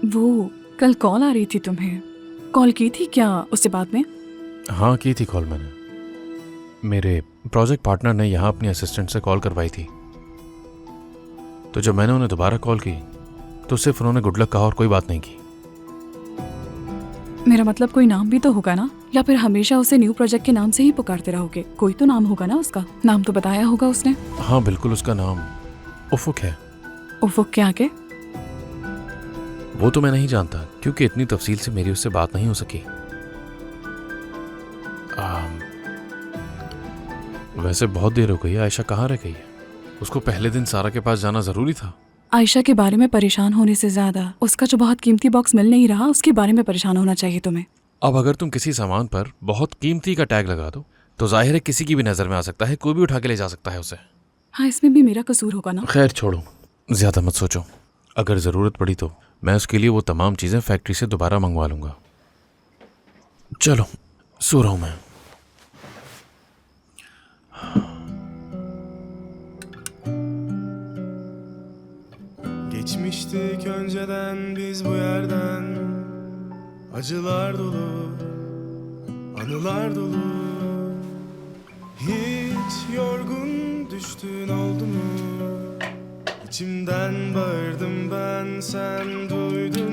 वो कल कॉल आ रही थी तुम्हें, कॉल की थी क्या उससे बाद में? हाँ की थी कॉल मैंने। मेरे प्रोजेक्ट पार्टनर ने यहाँ अपनी असिस्टेंट से कॉल करवाई थी, तो जब मैंने उन्हें दोबारा कॉल की तो सिर्फ उन्होंने गुड लक कहा और कोई बात नहीं की। मेरा मतलब कोई नाम भी तो होगा ना, या फिर हमेशा उसे न्यू प्रोजेक्ट के नाम से ही पुकारते रहोगे? कोई तो नाम होगा ना, उसका नाम तो बताया होगा उसने। हाँ बिल्कुल, उसका नाम उफुक है। उफुक के आगे? वो तो मैं नहीं जानता क्योंकि इतनी तफसील से मेरी उससे बात नहीं हो सकी। वैसे बहुत देर हो गई है। आयशा कहाँ रह गई है? उसको पहले दिन सारा के पास जाना जरूरी था। आयशा के बारे में परेशान होने से ज्यादा उसका जो बहुत कीमती बॉक्स मिल नहीं रहा उसके बारे में परेशान होना चाहिए तुम्हें। अब अगर तुम किसी सामान पर बहुत कीमती का टैग लगा दो तो जाहिर है किसी की भी नजर में आ सकता है, कोई भी उठा के ले जा सकता है उसे। हाँ, इसमें भी मेरा कसूर होगा ना। खैर छोड़ो, ज्यादा मत सोचो। अगर जरूरत पड़ी तो मैं उसके लिए वो तमाम चीजें फैक्ट्री से दोबारा मंगवा लूंगा। चलो सो रहा हूं मैं। Geçmiştik önceden biz bu yerden. Acılar dolu, anılar dolu. Hiç yorgun düştün oldu mu? İçimden bağırdım ben, sen duydun